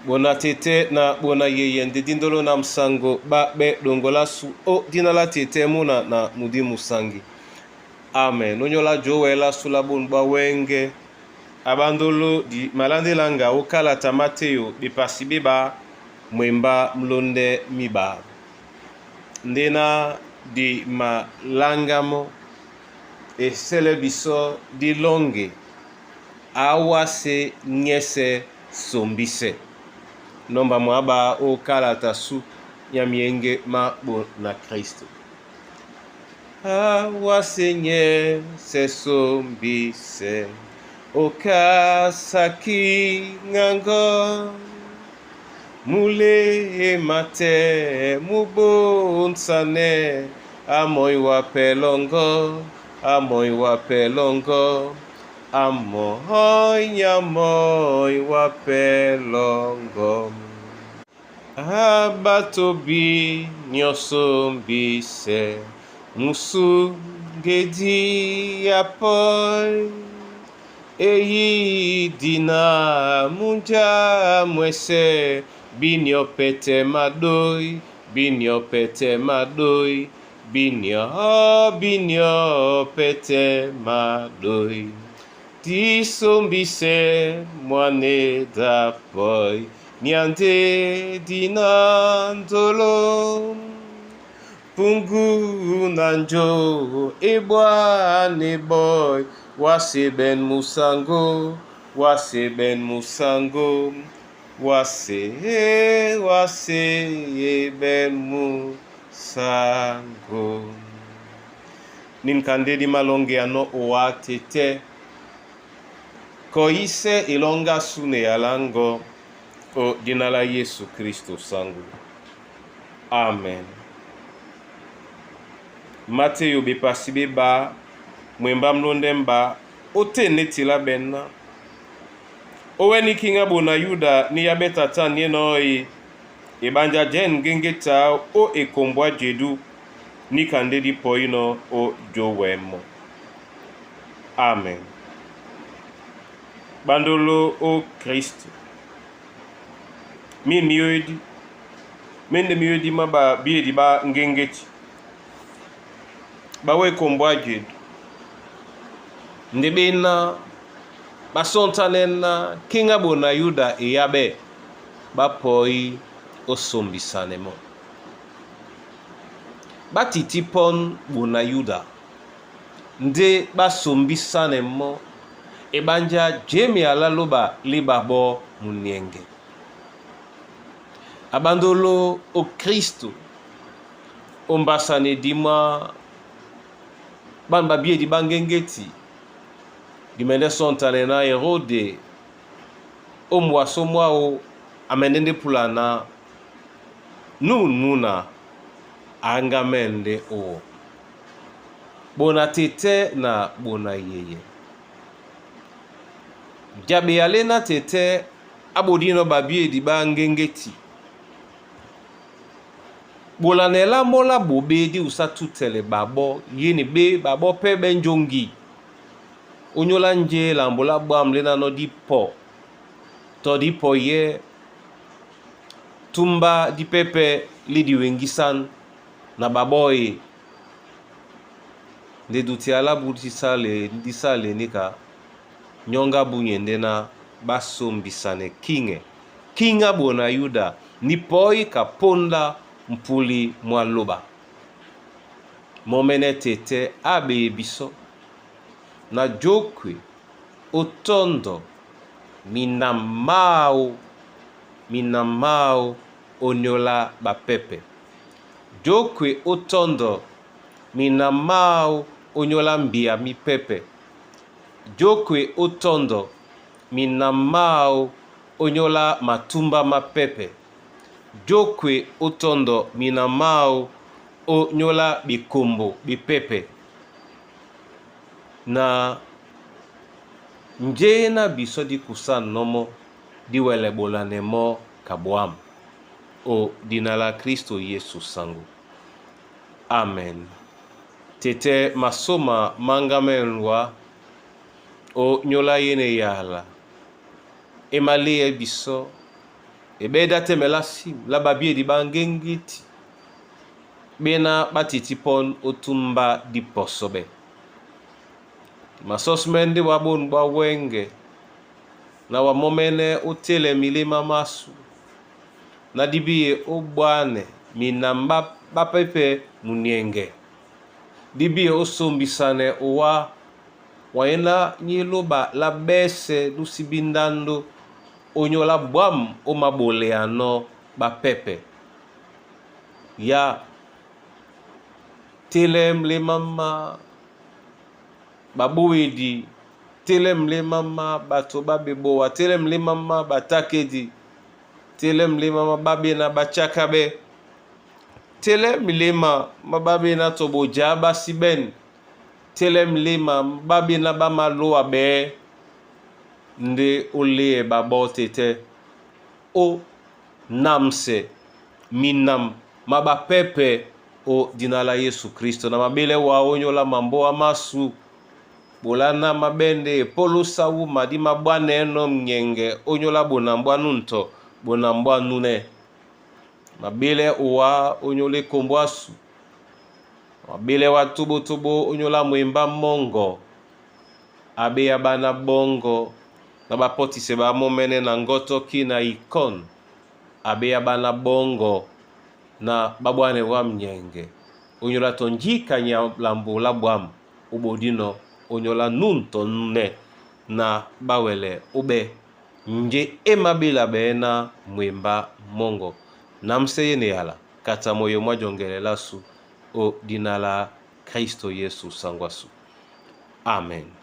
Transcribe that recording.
Bona tete na bona yeye ndidindolo na msango ba be dongola su o dinala tete muna na mudi musangi. Amen. Onyola jowela sula bonba wenge abandolo di malande langa okala tamateo bipasi biba mwemba mlonde miba. Ndena di malangamo e selebiso di longe awase nyese sombise. Nomba mwaba okala tasu nyamienge mabo na Kristo. Awase nyese sombise okasaki ngango mule mate mubonsane amoy wa pelongo amoy wa pelongo amoy wa pelongo abatobi nyosombise musu gedi apoy eyi dina munja mwese binyo pete madoi binyo pete madoi binyo pete madoi tisombise mwane da poi nyande dina ndolo pungu nanjo ebwa ne boy wase ben musango wase ben musango wase ben musango ninkande di malonge ano owa tete koise ilonga sune alango o dinala Yesu Kristo sangu. Amen. Mateo bepasi beba mwemba mlonde mba ote netila benna oweni kinga bona Yuda ni yabeta tanye noi ebanja jen gengeta o ekombwa jedu ni kandedi poino o jowemo. Amen. Bandolo o Kristo mende miyodi maba biedi ba ngengeti bawe kombwa jedu ndebena basontanena kinga bona Yuda eyabe bapoi osombisanemo batitipon bona Yuda nde basombisanemo ebanja jemi alaloba libabo munienge abandolo o Kristo ombasane dima ban babie di bangengeti dimende sontane na Herode omwaso mwao amenende pulana nuna angamende o bona tete na bona yeye jabe yalena tete abodino babie di bangengeti bolanela mola bobedi usatutele babo yini be babo pe benjongi onyola nje lambola bamlena no dipo to dipo ye tumba di pepe lidi wengisan na baboy nde duti ala buti sale ndi sale nika nyonga bunyende na basombisane kinga bona Yuda ni poi kaponda mpuli mwaloba momene tete abe biso na jokwe otondo minamao onyola bapepe jokwe otondo minamao onyola mbia mipepe jokwe otondo minamao onyola matumba mapepe jokwe otondo minamao onyola bikombo bipepe na nje na biso di kusan nomo di wele bolanemo kabwam o dinala Kristo Yesu sangu. Amen. Tete masoma mangamenwa o nyola yene yala emalie biso ebeda temela sim la babie di bangengiti bena batitipon otumba di posobe masosmende wabon ba wenge na wamomene utele milima masu na dibiye obwane minamba bapepe munienge dibiye osombisane owa waena nyiloba la bese lusibindando onyola bwam o maboleano bapepe ya telem le mama babuidi telem le mama bato babeboa telem le mama batakedi telem le mama babe na bachakabe telem lema mababe na toboja basiben telem lema babe na bamaloa be nde ole babotete o namse minam mabapepe o dinala Yesu Kristo na mabele wa onyola mambo amasu bolana mabende polusa wuma di mabwane eno mnyenge onyola bonambwanu nto bonambwanu ne mabele uwa onyole kombwasu mabele wa tubo onyola mwemba mongo abe ya bana bongo na bapotise ba momene na ngoto kina ikon abe ya bana bongo na babwane wa mnyenge onyola tonjika nya lambo la bwam ubodino onyola nunto nne na bawele ube nje emabila bena mwemba mongo namseye ne yala kata moyo mwajongele lasu o dinala Kristo Yesu sangwasu. Amen.